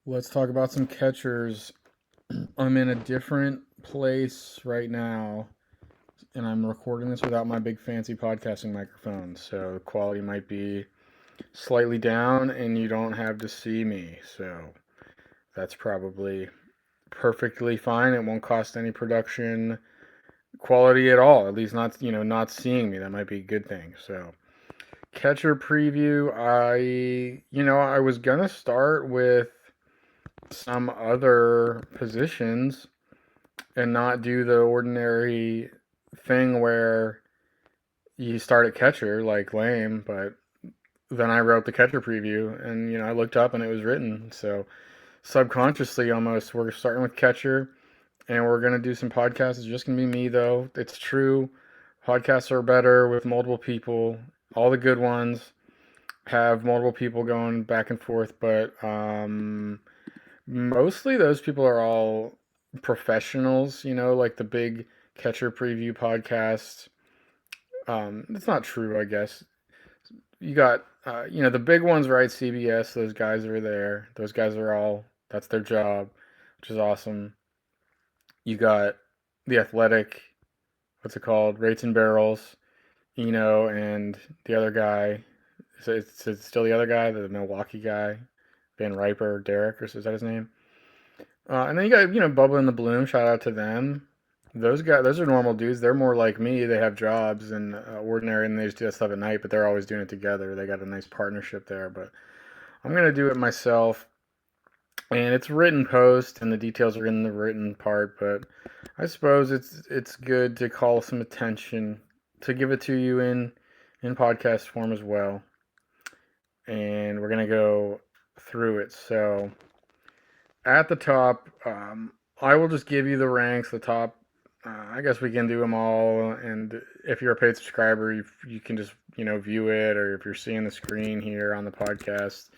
Let's talk about some catchers. I'm in a different place right now, and I'm recording this without my big fancy podcasting microphone, so the quality might be slightly down, and you don't have to see me. So that's probably perfectly fine. It won't cost any production quality at all. At least not not seeing me. That might be a good thing. So catcher preview. I was gonna start with some other positions and not do the ordinary thing where you start at catcher like lame, but then I wrote the catcher preview and I looked up and it was written. So subconsciously almost we're starting with catcher and we're going to do some podcasts. It's just going to be me though. It's true. Podcasts are better with multiple people. All the good ones have multiple people going back and forth, but mostly those people are all professionals, like the big catcher preview podcast. It's not true, I guess. You got, the big ones, right? CBS, those guys are there. Those guys are all, that's their job, which is awesome. You got The Athletic, what's it called? Rates and Barrels, and the other guy. It's still the other guy, the Milwaukee guy, Van Riper, Derek, or is that his name? And then you got, Bubba and the Bloom. Shout out to them. Those guys, those are normal dudes. They're more like me. They have jobs and ordinary, and they just do that stuff at night. But they're always doing it together. They got a nice partnership there. But I'm gonna do it myself, and it's written post, and the details are in the written part. But I suppose it's good to call some attention to give it to you in podcast form as well. And we're gonna go through it. So at the top, I will just give you the ranks. The top, I guess we can do them all. And if you're a paid subscriber, you can just view it, or if you're seeing the screen here on the podcast,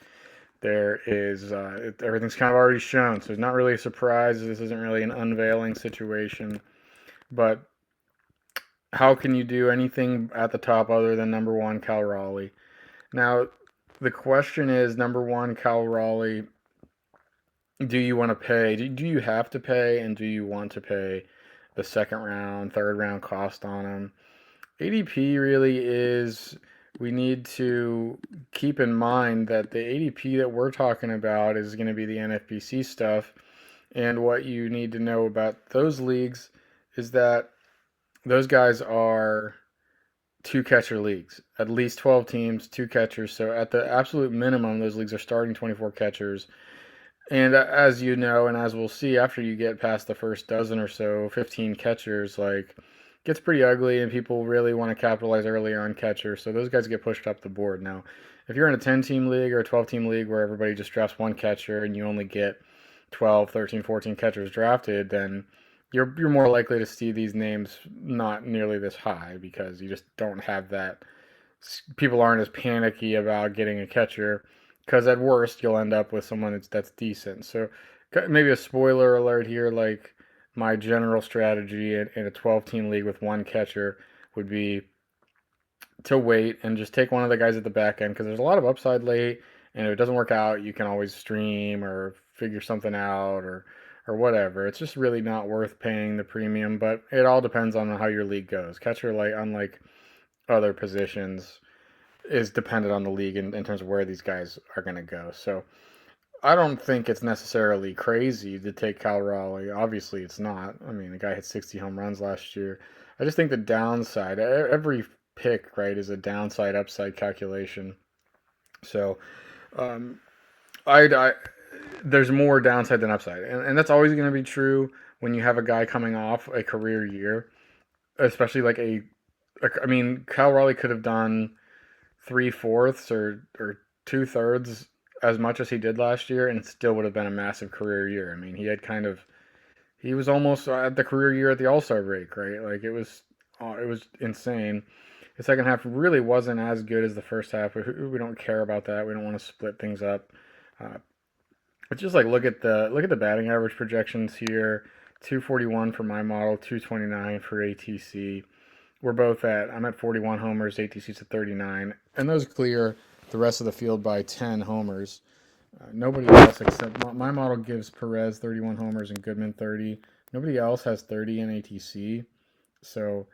there is everything's kind of already shown. So it's not really a surprise. This isn't really an unveiling situation. But how can you do anything at the top other than number one, Cal Raleigh? Now, the question is number one, Cal Raleigh, do you want to pay? Do you have to pay, and do you want to pay the second round, third round cost on them? ADP really is. We need to keep in mind that the ADP that we're talking about is going to be the NFBC stuff. And what you need to know about those leagues is that those guys are two catcher leagues, at least 12 teams, two catchers. So at the absolute minimum, those leagues are starting 24 catchers. And as you know, and as we'll see after you get past the first dozen or so, 15 catchers, like, gets pretty ugly, and people really want to capitalize early on catchers. So those guys get pushed up the board. Now, if you're in a 10-team league or a 12-team league where everybody just drafts one catcher and you only get 12, 13, 14 catchers drafted, then you're more likely to see these names not nearly this high because you just don't have that. People aren't as panicky about getting a catcher because at worst you'll end up with someone that's decent. So maybe a spoiler alert here, like my general strategy in a 12-team league with one catcher would be to wait and just take one of the guys at the back end because there's a lot of upside late, and if it doesn't work out, you can always stream or figure something out or whatever. It's just really not worth paying the premium, but it all depends on how your league goes. Catcher, like unlike other positions, is dependent on the league in terms of where these guys are going to go. So I don't think it's necessarily crazy to take Cal Raleigh. Obviously, it's not. I mean, the guy hit 60 home runs last year. I just think the downside, every pick, right, is a downside upside calculation. So um, I there's more downside than upside. And that's always going to be true when you have a guy coming off a career year, especially like I mean, Cal Raleigh could have done three-fourths or two-thirds as much as he did last year, and it still would have been a massive career year. I mean, he was almost at the career year at the All Star break, right? Like it was insane. The second half really wasn't as good as the first half. We don't care about that. We don't want to split things up. Uh, but just like look at the batting average projections here. 241 for my model, 229 for ATC. I'm at 41 homers, ATC's at 39, and those clear the rest of the field by 10 homers. Nobody else except my model gives Perez 31 homers and Goodman 30. Nobody else has 30 in ATC. So,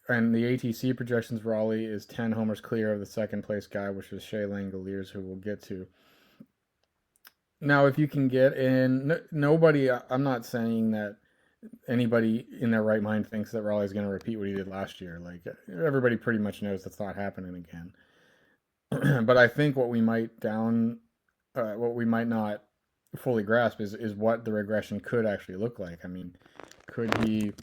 and the ATC projections Raleigh is 10 homers clear of the second place guy, which is Shea Langoliers, who we'll get to. Now, if you can get in, nobody, I'm not saying that anybody in their right mind thinks that Raleigh's going to repeat what he did last year. Like, everybody pretty much knows that's not happening again. But I think what we might not fully grasp is what the regression could actually look like. I mean, could he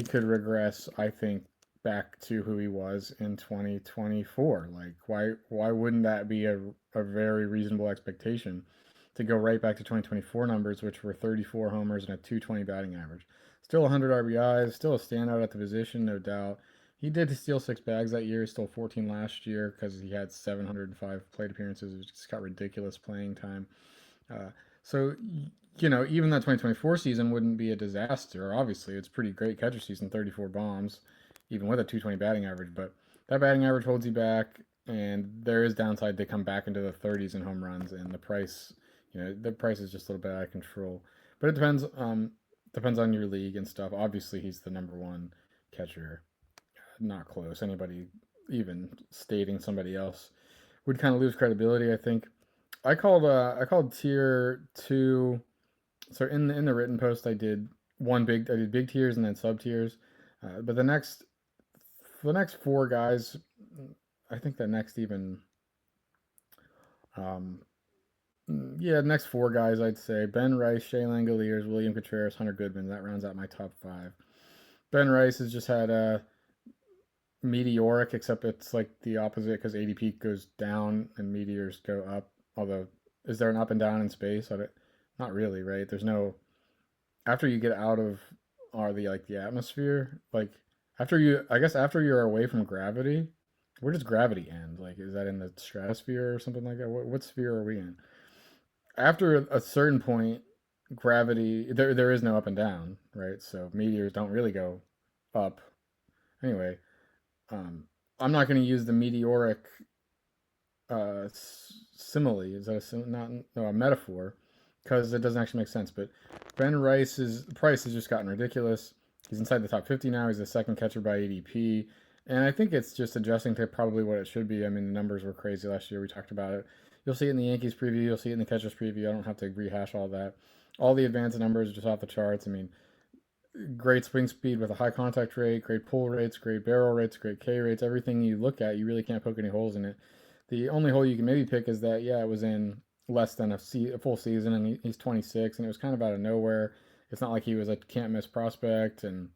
could regress, I think, back to who he was in 2024. Like, why wouldn't that be a very reasonable expectation to go right back to 2024 numbers, which were 34 homers and a 220 batting average? Still 100 RBIs, still a standout at the position, no doubt. He did steal 6 bags that year, stole 14 last year because he had 705 plate appearances. It just got ridiculous playing time. Uh, so, even that 2024 season wouldn't be a disaster. Obviously, it's pretty great catcher season, 34 bombs, even with a 220 batting average. But that batting average holds you back, and there is downside. They come back into the 30s in home runs, and the price is just a little bit out of control. But it depends on your league and stuff. Obviously, he's the number one catcher, not close. Anybody even stating somebody else would kind of lose credibility, I think. I called tier two. So in the written post, I did big tiers and then sub tiers. But the next four guys, I think the next even um, yeah, next four guys I'd say Ben Rice, Shea Langoliers, William Contreras, Hunter Goodman. That rounds out my top five. Ben Rice has just had a meteoric, except it's like the opposite because ADP goes down and meteors go up. Although, is there an up and down in space? Not really, right? There's no after you get out of the atmosphere, like I guess after you're away from gravity, where does gravity end? Like, is that in the stratosphere or something like that? What sphere are we in? After a certain point, gravity there is no up and down, right? So meteors don't really go up. Anyway, um, I'm not going to use the meteoric simile. Is that not no, a metaphor? Because it doesn't actually make sense. But Ben Rice's price has just gotten ridiculous. He's inside the top 50 now. He's the second catcher by ADP. And I think it's just adjusting to probably what it should be. I mean, the numbers were crazy last year. We talked about it. You'll see it in the Yankees preview. You'll see it in the catcher's preview. I don't have to rehash all that. All the advanced numbers are just off the charts. I mean, great swing speed with a high contact rate, great pull rates, great barrel rates, great K rates. Everything you look at, you really can't poke any holes in it. The only hole you can maybe pick is that, yeah, it was in less than a full season, and he's 26, and it was kind of out of nowhere. It's not like he was a can't miss prospect and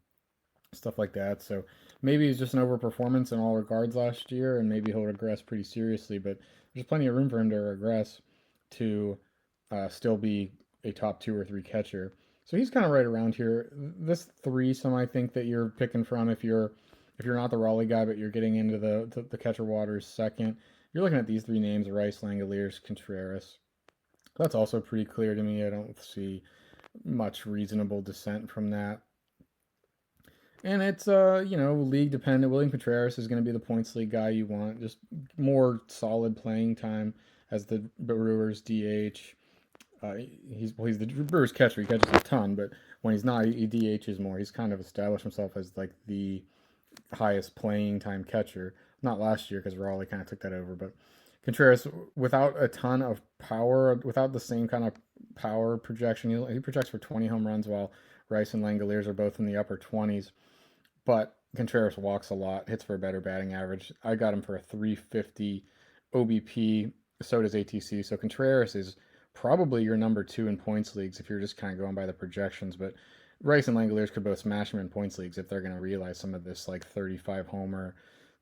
stuff like that. So maybe he's just an overperformance in all regards last year, and maybe he'll regress pretty seriously. But there's plenty of room for him to regress to still be a top two or three catcher. So he's kind of right around here. This threesome, I think that you're picking from if you're not the Raleigh guy, but you're getting into the catcher waters second. You're looking at these three names: Rice, Langoliers, Contreras. That's also pretty clear to me. I don't see much reasonable dissent from that. And it's league dependent. William Contreras is going to be the points league guy you want, just more solid playing time as the Brewers DH. He's the Brewers catcher. He catches a ton, but when he's not, he DHs more. He's kind of established himself as like the highest playing time catcher. Not last year because Raleigh kind of took that over, but Contreras, without a ton of power, without the same kind of power projection, he projects for 20 home runs while Rice and Langoliers are both in the upper 20s. But Contreras walks a lot, hits for a better batting average. I got him for a 350 OBP. So does ATC. So Contreras is probably your number two in points leagues if you're just kind of going by the projections. But Rice and Langoliers could both smash him in points leagues if they're going to realize some of this like 35 homer,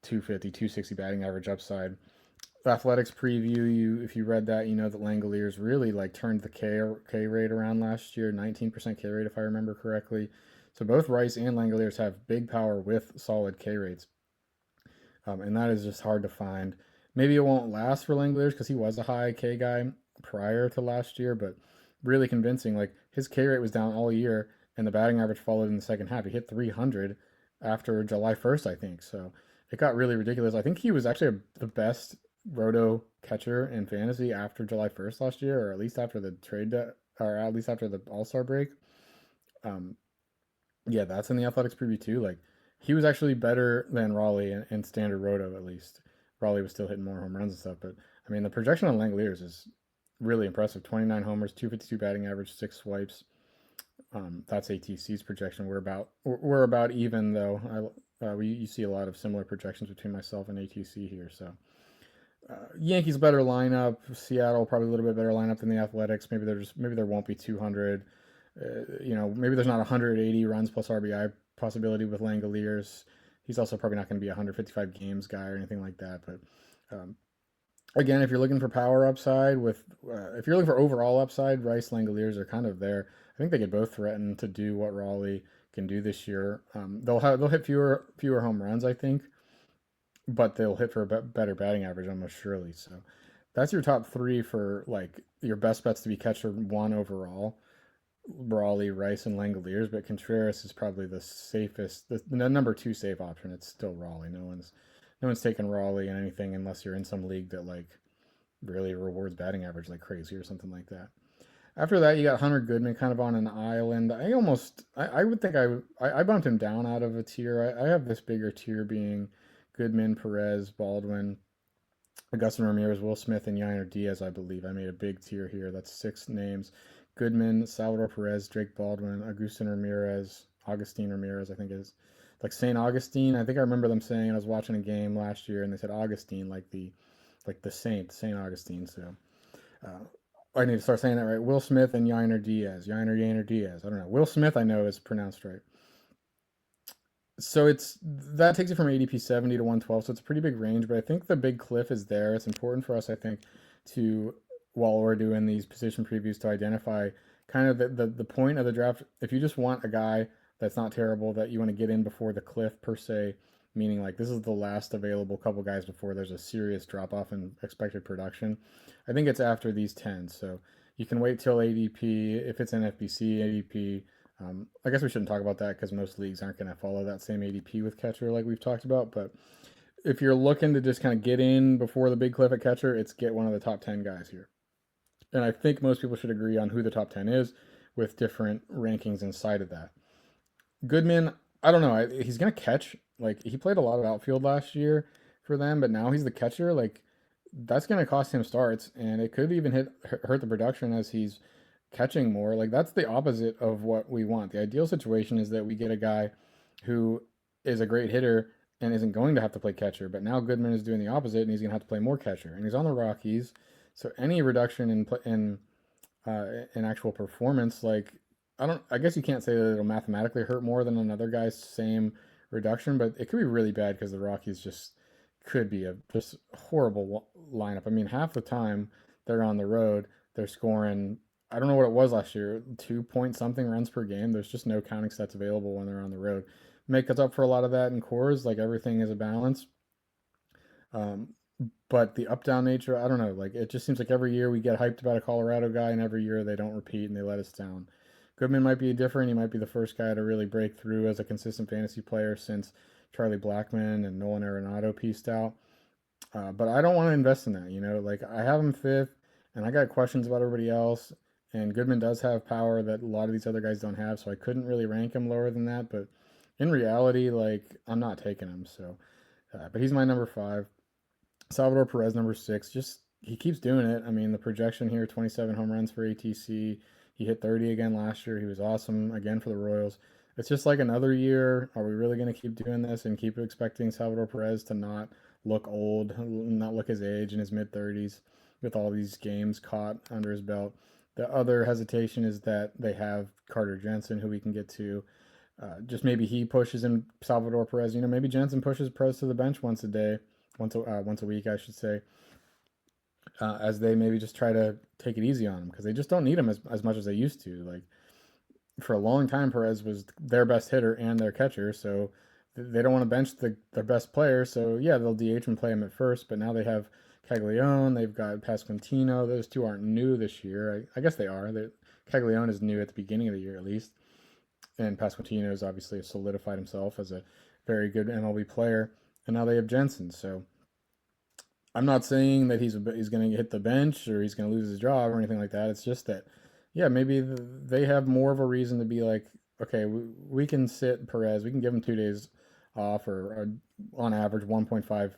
250, 260 batting average upside. Athletics preview, if you read that, you know that Langoliers really like turned the K rate around last year, 19% K rate if I remember correctly. So both Rice and Langoliers have big power with solid K rates, and that is just hard to find. Maybe it won't last for Langoliers because he was a high K guy prior to last year, but really convincing. Like his K rate was down all year, and the batting average followed in the second half. He hit 300 after July 1st, I think. So it got really ridiculous. I think he was actually the best roto catcher in fantasy after July 1st last year, or at least after the or at least after the All Star break. Um, yeah, that's in the Athletics preview too. Like he was actually better than Raleigh in standard roto at least. Raleigh was still hitting more home runs and stuff, but I mean the projection on Langoliers is really impressive. 29 homers, 252 batting average, 6 swipes. That's ATC's projection. We're about even though. You see a lot of similar projections between myself and ATC here. So Yankees better lineup. Seattle probably a little bit better lineup than the Athletics. Maybe there won't be 200. Maybe there's not 180 runs plus RBI possibility with Langoliers. He's also probably not going to be a 155 games guy or anything like that. But um, again, if you're looking for power upside if you're looking for overall upside, Rice Langoliers are kind of there. I think they could both threaten to do what Raleigh can do this year. They'll hit fewer home runs, I think, but they'll hit for a better batting average almost surely. So that's your top three for like your best bets to be catcher one overall. Raleigh, Rice, and Langoliers, but Contreras is probably the safest, the number two safe option. It's still Raleigh. No one's taking Raleigh in anything unless you're in some league that like really rewards batting average like crazy or something like that. After that, you got Hunter Goodman kind of on an island. I would think I bumped him down out of a tier. I have this bigger tier being Goodman, Perez, Baldwin, Augustin Ramirez, Will Smith, and Yainer Diaz, I believe. I made a big tier here. That's 6 names. Goodman, Salvador Perez, Drake Baldwin, Augustin Ramirez, Augustine Ramirez, I think it is. Like St. Augustine. I think I remember them saying I was watching a game last year and they said Augustine, like the St. Augustine. So uh, I need to start saying that right. Will Smith and Yainer Diaz. Yainer Diaz. I don't know. Will Smith I know is pronounced right. So it's that takes it from ADP 70 to 112. So it's a pretty big range, but I think the big cliff is there. It's important for us, I think, to while we're doing these position previews to identify kind of the point of the draft. If you just want a guy that's not terrible that you want to get in before the cliff per se, meaning like this is the last available couple guys before there's a serious drop off in expected production. I think it's after these 10. So you can wait till ADP if it's NFBC ADP. I guess we shouldn't talk about that because most leagues aren't going to follow that same ADP with catcher like we've talked about. But if you're looking to just kind of get in before the big cliff at catcher, it's get one of the top 10 guys here. And I think most people should agree on who the top 10 is with different rankings inside of that. Goodman, I don't know. He's going to catch. Like, he played a lot of outfield last year for them, but now he's the catcher. Like, that's going to cost him starts, and it could even hurt the production as he's catching more. Like, that's the opposite of what we want. The ideal situation is that we get a guy who is a great hitter and isn't going to have to play catcher, but now Goodman is doing the opposite, and he's going to have to play more catcher. And he's on the Rockies, so any reduction in actual performance, like I guess you can't say that it'll mathematically hurt more than another guy's same reduction, but it could be really bad because the Rockies just could be a just horrible lineup. I mean, half the time they're on the road, they're scoring. I don't know what it was last year, 2 point something runs per game. There's just no counting sets available when they're on the road. Make up for a lot of that in cores. Like everything is a balance. Um, but the up down nature, I don't know. Like it just seems like every year we get hyped about a Colorado guy, and every year they don't repeat and they let us down. Goodman might be different. He might be the first guy to really break through as a consistent fantasy player since Charlie Blackmon and Nolan Arenado pieced out. But I don't want to invest in that. Like I have him fifth, and I got questions about everybody else. And Goodman does have power that a lot of these other guys don't have, so I couldn't really rank him lower than that. But in reality, like I'm not taking him. So, but he's my number five. Salvador Perez, number six. Just he keeps doing it. I mean, the projection here: 27 home runs for ATC. He hit 30 again last year. He was awesome again for the Royals. It's just like another year. Are we really going to keep doing this and keep expecting Salvador Perez to not look old, not look his age in his mid 30s with all these games caught under his belt? The other hesitation is that they have Carter Jensen, who we can get to. Just maybe he pushes in Salvador Perez. Maybe Jensen pushes Perez to the bench once a week, I should say, as they maybe just try to take it easy on him because they just don't need him as much as they used to. Like for a long time, Perez was their best hitter and their catcher, so they don't want to bench their best player. So yeah, they'll DH and play him at first, but now they have Caglione, they've got Pasquantino. Those two aren't new this year. I guess they are. Caglione is new at the beginning of the year at least, and Pasquantino has obviously solidified himself as a very good MLB player. And now they have Jensen, so I'm not saying that he's going to hit the bench or he's going to lose his job or anything like that. It's just that, yeah, maybe they have more of a reason to be like, okay, we can sit Perez, we can give him 2 days off, or on average 1.5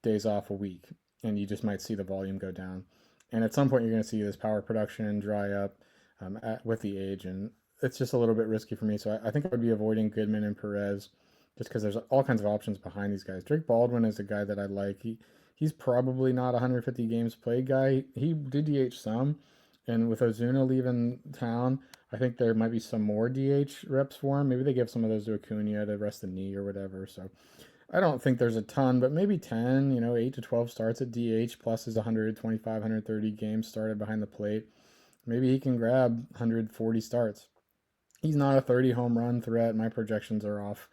days off a week, and you just might see the volume go down. And at some point, you're going to see this power production dry up with the age, and it's just a little bit risky for me. So I think I would be avoiding Goodman and Perez just because there's all kinds of options behind these guys. Drake Baldwin is a guy that I like. He's probably not a 150 games played guy. He did DH some, and with Ozuna leaving town, I think there might be some more DH reps for him. Maybe they give some of those to Acuna to rest the knee or whatever. So I don't think there's a ton, but maybe 10, 8 to 12 starts at DH plus his 125, 130 games started behind the plate. Maybe he can grab 140 starts. He's not a 30 home run threat. My projections are off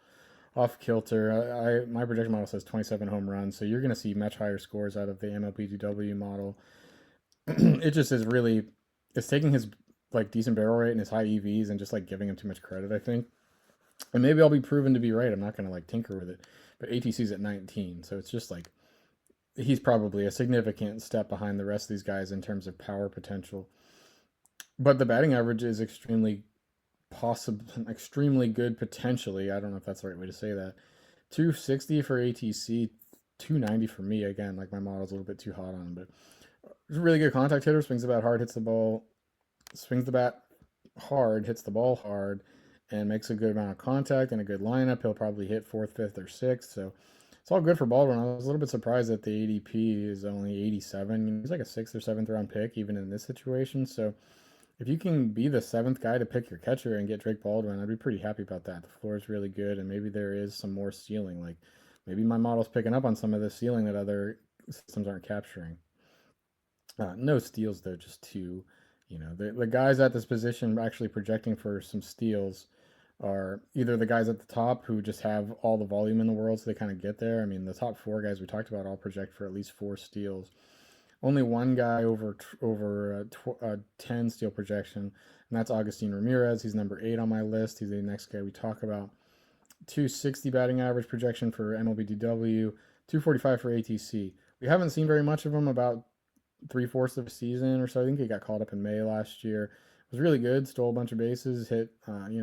kilter. My projection model says 27 home runs, so you're going to see much higher scores out of the MLB2W model. It just is really, it's taking his like decent barrel rate and his high EVs and just like giving him too much credit, I think. And maybe I'll be proven to be right. I'm not going to like tinker with it. But ATC's at 19, so it's just like he's probably a significant step behind the rest of these guys in terms of power potential. But the batting average is extremely good potentially. I don't know if that's the right way to say that. 260 for ATC, 290 for me. Again, like my model's a little bit too hot on him, but he's a really good contact hitter. Swings the bat hard, hits the ball, swings the bat hard, hits the ball hard, and makes a good amount of contact and a good lineup. He'll probably hit fourth, fifth, or sixth. So it's all good for Baldwin. I was a little bit surprised that the ADP is only 87. He's like a sixth or seventh round pick, even in this situation. So if you can be the seventh guy to pick your catcher and get Drake Baldwin, I'd be pretty happy about that. The floor is really good, and maybe there is some more ceiling. Like maybe my model's picking up on some of the ceiling that other systems aren't capturing. No steals though, just two. The guys at this position actually projecting for some steals are either the guys at the top who just have all the volume in the world, so they kind of get there. I mean, the top four guys we talked about all project for at least four steals. Only one guy over 10 steal projection, and that's Augustin Ramirez. He's number 8 on my list. He's the next guy we talk about. 260 batting average projection for MLBDW, 245 for ATC. We haven't seen very much of him, about three-fourths of a season or so. I think he got called up in May last year. Was really good, stole a bunch of bases, hit,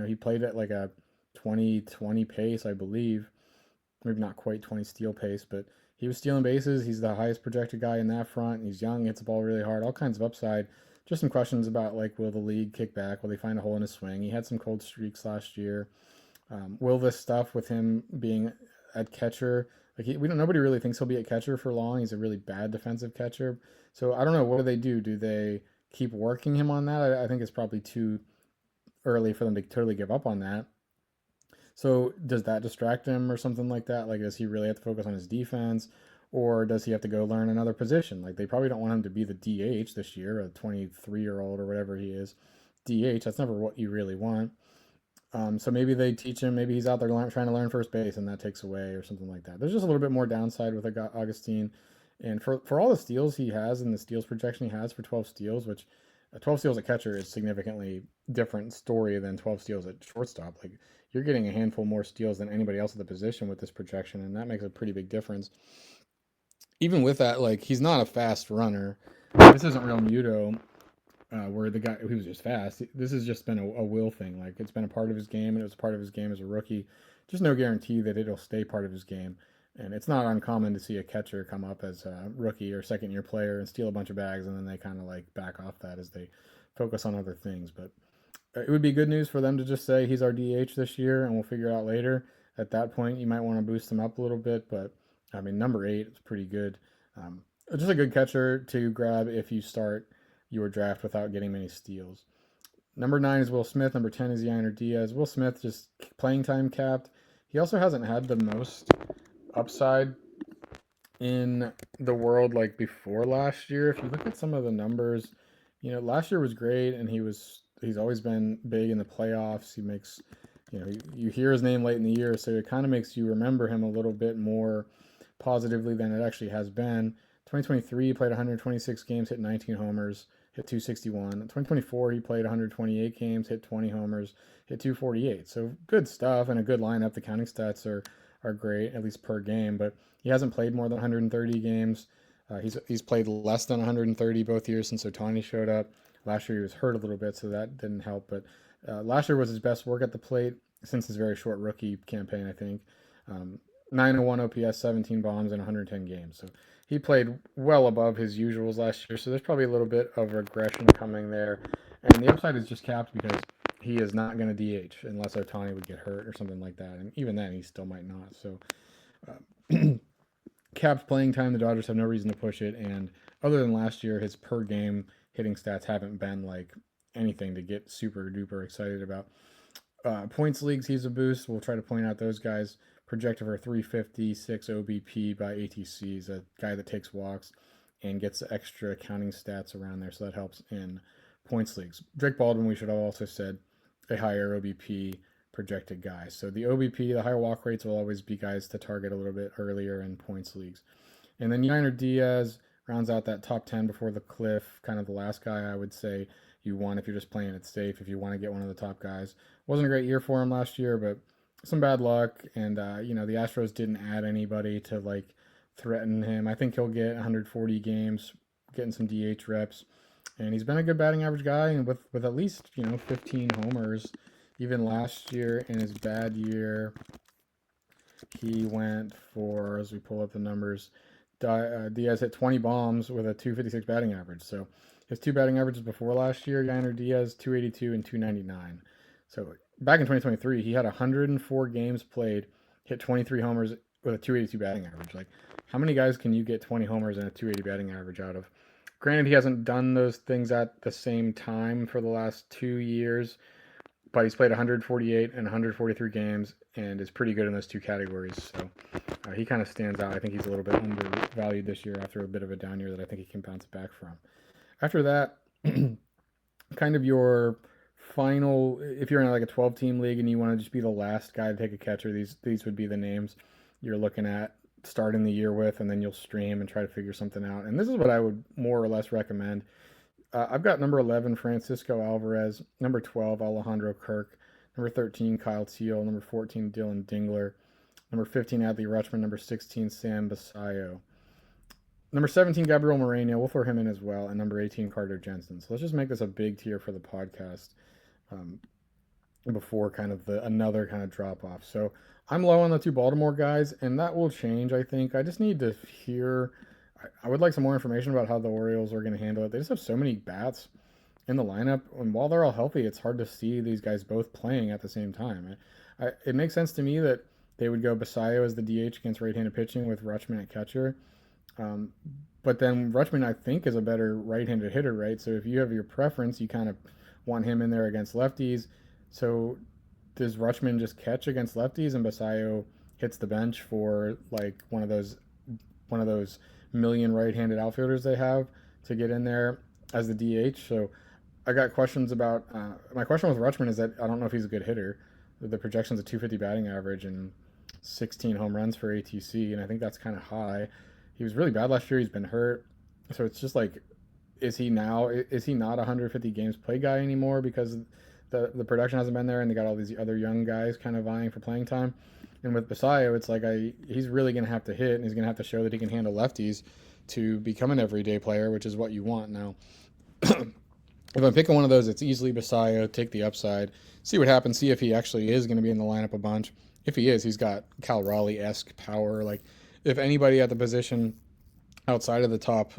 he played at like a 20-20 pace, I believe. Maybe not quite 20 steal pace, but he was stealing bases. He's the highest projected guy in that front. He's young, hits the ball really hard, all kinds of upside. Just some questions about like, will the league kick back? Will they find a hole in his swing? He had some cold streaks last year. Will this stuff with him being at catcher, nobody really thinks he'll be at catcher for long. He's a really bad defensive catcher. So I don't know. What do they do? Do they keep working him on that? I think it's probably too early for them to totally give up on that. So does that distract him or something like that? Like, does he really have to focus on his defense, or does he have to go learn another position? Like, they probably don't want him to be the DH this year, a 23-year-old or whatever he is. DH, that's never what you really want. So maybe they teach him. Maybe he's out there trying to learn first base, and that takes away or something like that. There's just a little bit more downside with Augustine, and for all the steals he has and the steals projection he has for 12 steals, which 12 steals at catcher is significantly different story than 12 steals at shortstop. Like you're getting a handful more steals than anybody else at the position with this projection, and that makes a pretty big difference. Even with that, like he's not a fast runner. This isn't Real Muto, where the guy who was just fast. This has just been a will thing. Like it's been a part of his game, and it was part of his game as a rookie. Just no guarantee that it'll stay part of his game. And it's not uncommon to see a catcher come up as a rookie or second year player and steal a bunch of bags, and then they kind of like back off that as they focus on other things. But it would be good news for them to just say he's our DH this year, and we'll figure it out later. At that point, you might want to boost him up a little bit, but I mean, number 8 is pretty good. Just a good catcher to grab if you start your draft without getting many steals. Number 9 is Will Smith. Number 10 is Yainer Diaz. Will Smith just playing time capped. He also hasn't had the most upside in the world like before last year. If you look at some of the numbers, last year was great, and he's always been big in the playoffs. He makes, you hear his name late in the year, so it kind of makes you remember him a little bit more positively than it actually has been. 2023, he played 126 games, hit 19 homers, hit 261. 2024, he played 128 games, hit 20 homers, hit 248. So good stuff and a good lineup. The counting stats are great, at least per game, but he hasn't played more than 130 games. He's played less than 130 both years since Ohtani showed up. Last year he was hurt a little bit, so that didn't help. But last year was his best work at the plate since his very short rookie campaign, I think. Um, 901 OPS, 17 bombs in 110 games. So he played well above his usuals last year. So there's probably a little bit of regression coming there. And the upside is just capped because he is not going to DH unless Ohtani would get hurt or something like that. And even then, he still might not. So capped playing time. The Dodgers have no reason to push it. And other than last year, his per game hitting stats haven't been like anything to get super duper excited about. Points leagues, he's a boost. We'll try to point out those guys. Projected for 356 OBP by ATC. He's a guy that takes walks and gets extra counting stats around there, so that helps in points leagues. Drake Baldwin, we should have also said, a higher OBP projected guy. So the OBP, the higher walk rates will always be guys to target a little bit earlier in points leagues. And then Yainer Diaz rounds out that top 10 before the cliff, kind of the last guy I would say you want if you're just playing it safe, if you want to get one of the top guys. Wasn't a great year for him last year, but some bad luck. And, the Astros didn't add anybody to like threaten him. I think he'll get 140 games, getting some DH reps. And he's been a good batting average guy, and with at least 15 homers. Even last year in his bad year, he went for, as we pull up the numbers, Diaz hit 20 bombs with a 256 batting average. So his two batting averages before last year, Yainer Diaz 282 and 299. So back in 2023, he had 104 games played, hit 23 homers with a 282 batting average. Like, how many guys can you get 20 homers and a 280 batting average out of? Granted, he hasn't done those things at the same time for the last 2 years, but he's played 148 and 143 games and is pretty good in those two categories. So he kind of stands out. I think he's a little bit undervalued this year after a bit of a down year that I think he can bounce back from. After that, kind of your final, if you're in like a 12-team league and you want to just be the last guy to take a catcher, these would be the names you're looking at starting the year with, and then you'll stream and try to figure something out. And this is what I would more or less recommend. I've got number 11, Francisco Alvarez, number 12, Alejandro Kirk, number 13, Kyle Teel, number 14, Dylan Dingler, number 15, Adley Rutschman, number 16, Sam Basayo, number 17, Gabriel Moreno, we'll throw him in as well, and number 18, Carter Jensen. So let's just make this a big tier for the podcast before kind of another kind of drop off. So I'm low on the two Baltimore guys, and that will change, I think. I just need to hear. I would like some more information about how the Orioles are going to handle it. They just have so many bats in the lineup, and while they're all healthy, it's hard to see these guys both playing at the same time. It makes sense to me that they would go Basayo as the DH against right-handed pitching with Rutschman at catcher. But then Rutschman, I think, is a better right-handed hitter, right? So if you have your preference, you kind of want him in there against lefties. So does Rutschman just catch against lefties and Basayo hits the bench for like one of those million right-handed outfielders they have to get in there as the DH? So I got questions about my question with Rutschman is that I don't know if he's a good hitter. The projection's a 250 batting average and 16 home runs for ATC, and I think that's kind of high. He was really bad last year. He's been hurt, so it's just like, is he not a 150 games play guy anymore because the production hasn't been there and they got all these other young guys kind of vying for playing time? And with Basayo, it's like he's really going to have to hit, and he's going to have to show that he can handle lefties to become an everyday player, which is what you want now. If I'm picking one of those, it's easily Basayo. Take the upside, see what happens, see if he actually is going to be in the lineup a bunch. If he is, he's got Cal Raleigh-esque power. Like, if anybody at the position outside of the top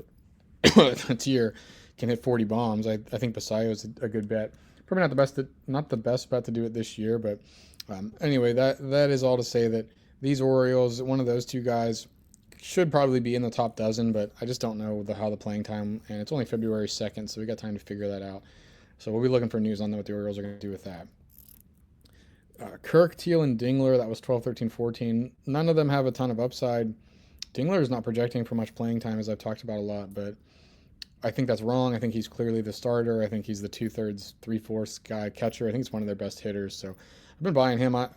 tier can hit 40 bombs, I think Basayo is a good bet. Probably not the best bet to do it this year, but anyway, that is all to say that these Orioles, one of those two guys, should probably be in the top dozen, but I just don't know how the playing time, and it's only February 2nd, so we got time to figure that out. So we'll be looking for news on what the Orioles are going to do with that. Kirk, Teel, and Dingler, that was 12, 13, 14. None of them have a ton of upside. Dingler is not projecting for much playing time, as I've talked about a lot, but I think that's wrong. I think he's clearly the starter. I think he's the 2/3, 3/4 guy catcher. I think he's one of their best hitters. So I've been buying him. I've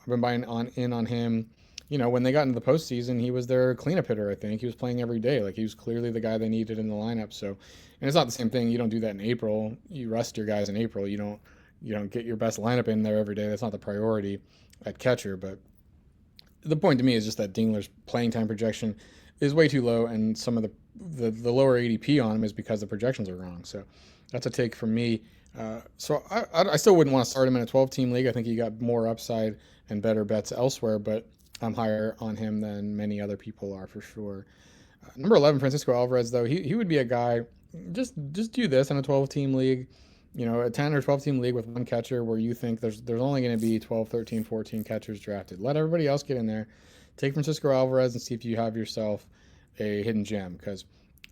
been buying in on him. When they got into the postseason, he was their cleanup hitter. I think he was playing every day. Like, he was clearly the guy they needed in the lineup. So, and it's not the same thing. You don't do that in April. You rest your guys in April. You don't get your best lineup in there every day. That's not the priority at catcher. But the point to me is just that Dingler's playing time projection is way too low, and some of the lower ADP on him is because the projections are wrong. So that's a take from me. So I still wouldn't want to start him in a 12 team league. I think he got more upside and better bets elsewhere, but I'm higher on him than many other people are for sure. Number 11, Francisco Alvarez, though, he would be a guy. Just do this in a 12 team league, a 10 or 12 team league with one catcher where you think there's only going to be 12, 13, 14 catchers drafted. Let everybody else get in there. Take Francisco Alvarez and see if you have yourself a hidden gem, because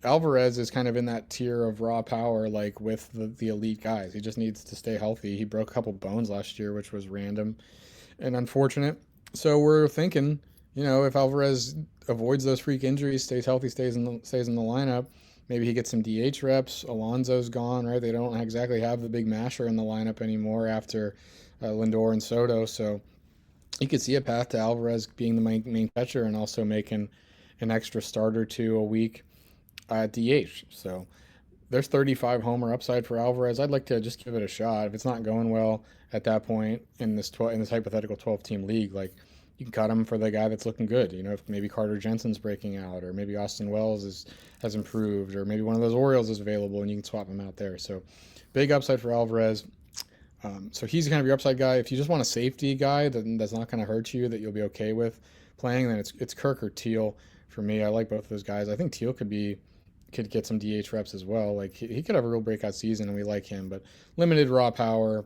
Alvarez is kind of in that tier of raw power, like with the elite guys. He just needs to stay healthy. He broke a couple bones last year, which was random and unfortunate. So we're thinking, if Alvarez avoids those freak injuries, stays healthy, stays in the lineup, maybe he gets some DH reps. Alonso's gone, right? They don't exactly have the big masher in the lineup anymore after Lindor and Soto. So you could see a path to Alvarez being the main catcher and also making an extra start or two a week at DH. So there's 35 homer upside for Alvarez. I'd like to just give it a shot. If it's not going well at that point in this hypothetical 12 team league, like, you can cut him for the guy that's looking good. If maybe Carter Jensen's breaking out, or maybe Austin Wells has improved, or maybe one of those Orioles is available, and you can swap him out there. So big upside for Alvarez. So he's kind of your upside guy. If you just want a safety guy that's not going to hurt you, that you'll be okay with playing, then it's Kirk or Teal for me. I like both of those guys. I think Teal could get some DH reps as well. Like, he could have a real breakout season, and we like him, but limited raw power,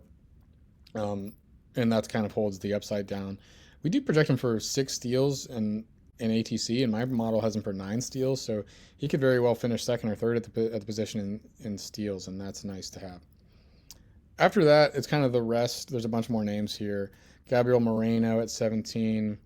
and that's kind of holds the upside down. We do project him for 6 steals in ATC, and my model has him for 9 steals, so he could very well finish second or third at the position in steals, and that's nice to have. After that, it's kind of the rest. There's a bunch more names here. Gabriel Moreno at 17,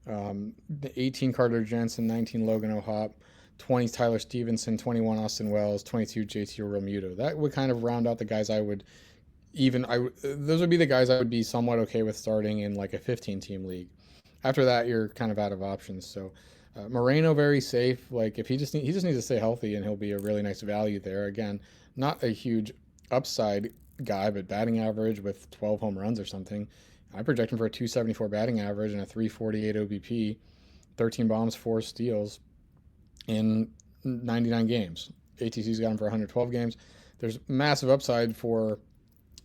18 Carter Jensen, 19 Logan O'Hoppe, 20 Tyler Stevenson, 21 Austin Wells, 22 JT Realmuto. That would kind of round out the guys those would be the guys I would be somewhat okay with starting in like a 15 team league. After that, you're kind of out of options. So Moreno, very safe. Like, if he just needs to stay healthy, and he'll be a really nice value there. Again, not a huge upside guy, but batting average with 12 home runs or something. I project him for a 274 batting average and a 348 OBP, 13 bombs, 4 steals in 99 games. ATC's got him for 112 games. There's massive upside for,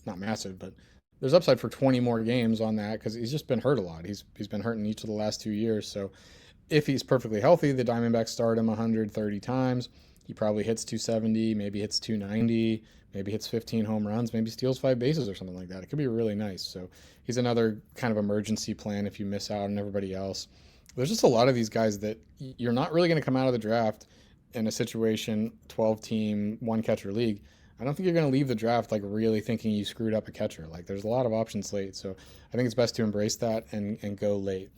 not massive, but there's upside for 20 more games on that, because he's just been hurt a lot. He's been hurt in each of the last 2 years. So if he's perfectly healthy, the Diamondbacks start him 130 times. He probably hits 270, maybe hits 290, maybe hits 15 home runs, maybe steals 5 bases or something like that. It could be really nice. So he's another kind of emergency plan if you miss out on everybody else. There's just a lot of these guys that you're not really going to come out of the draft in a situation 12 team, one catcher league. I don't think you're going to leave the draft like really thinking you screwed up a catcher. Like, there's a lot of options late. So I think it's best to embrace that and go late.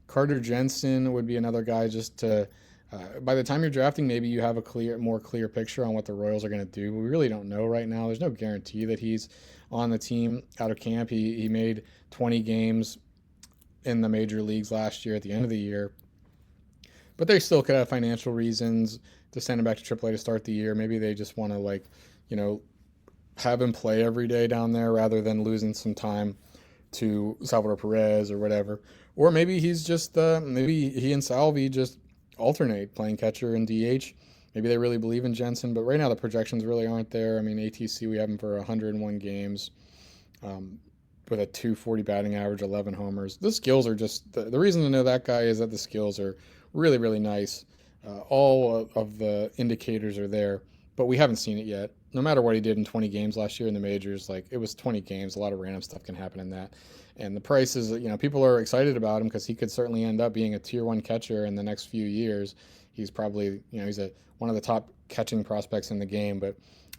Carter Jensen would be another guy just to, by the time you're drafting, maybe you have a more clear picture on what the Royals are going to do. We really don't know right now. There's no guarantee that he's on the team out of camp. He made 20 games in the major leagues last year at the end of the year, but they still could have financial reasons to send him back to AAA to start the year. Maybe they just want to, like, have him play every day down there rather than losing some time to Salvador Perez or whatever. Or maybe he's just maybe he and Salvi just alternate playing catcher and DH. Maybe they really believe in Jensen, but right now the projections really aren't there. I mean, ATC, we have him for 101 games, with a 240 batting average, 11 homers. The skills are just the reason to know that guy is that the skills are really, really nice. All of the indicators are there, but we haven't seen it yet. No matter what he did in 20 games last year in the majors, like, it was 20 games. A lot of random stuff can happen in that. And the price is, people are excited about him because he could certainly end up being a tier one catcher in the next few years. He's probably, he's one of the top catching prospects in the game, but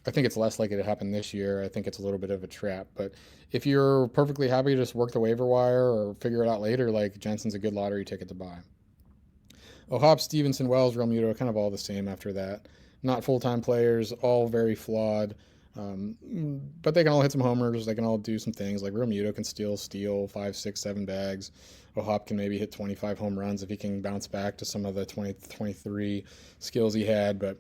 I think it's less likely to happen this year. I think it's a little bit of a trap. But if you're perfectly happy to just work the waiver wire or figure it out later, like, Jensen's a good lottery ticket to buy. O'Hoppe, Stevenson, Wells, Realmuto are kind of all the same after that. Not full-time players, all very flawed. Um, but they can all hit some homers. They can all do some things. Like, Realmuto can still steal 5, 6, 7 bags. O'Hoppe can maybe hit 25 home runs if he can bounce back to some of the 23 skills he had. But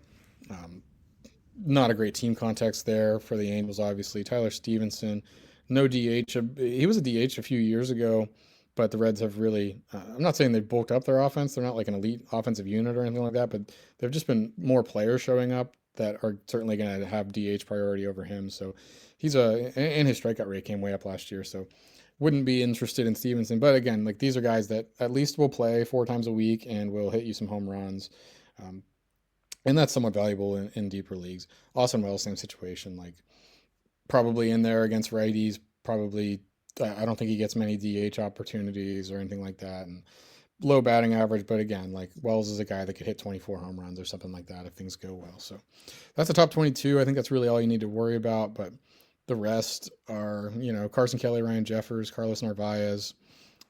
not a great team context there for the Angels, obviously. Tyler Stevenson, no DH. He was a DH a few years ago but the Reds have really, I'm not saying they've bulked up their offense. They're not like an elite offensive unit or anything like that, but they've just been more players showing up that are certainly going to have DH priority over him. So and his strikeout rate came way up last year. So wouldn't be interested in Stevenson. But again, like these are guys that at least will play 4 times a week and will hit you some home runs. Um, and that's somewhat valuable in deeper leagues. Austin Wells, same situation. Like probably in there against righties. Probably, I don't think he gets many DH opportunities or anything like that. And low batting average, but again, like Wells is a guy that could hit 24 home runs or something like that if things go well. So that's the top 22. I think that's really all you need to worry about. But the rest are, Carson Kelly, Ryan Jeffers, Carlos Narvaez,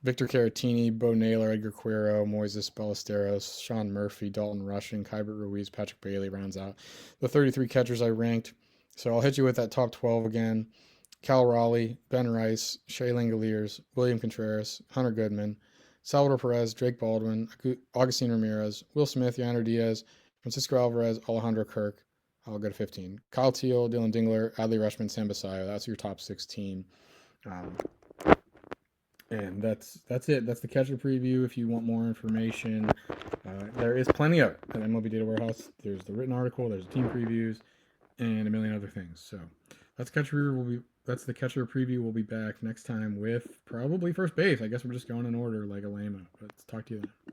Victor Caratini, Bo Naylor, Edgar Quero, Moises Ballesteros, Sean Murphy, Dalton Rushing, Kybert Ruiz, Patrick Bailey rounds out the 33 catchers I ranked. So I'll hit you with that top 12 again. Cal Raleigh, Ben Rice, Shea Langoliers, William Contreras, Hunter Goodman, Salvador Perez, Drake Baldwin, Augustine Ramirez, Will Smith, Yander Diaz, Francisco Alvarez, Alejandro Kirk. I'll go to 15. Kyle Teal, Dylan Dingler, Adley Rushman, Sam Basayo. That's your top 16. Um, and that's it. That's the catcher preview. If you want more information, there is plenty of it at MLB Data Warehouse. There's the written article, there's team previews, and a million other things. So that's the catcher preview. We'll be back next time with probably first base. I guess we're just going in order like a lame. But talk to you then.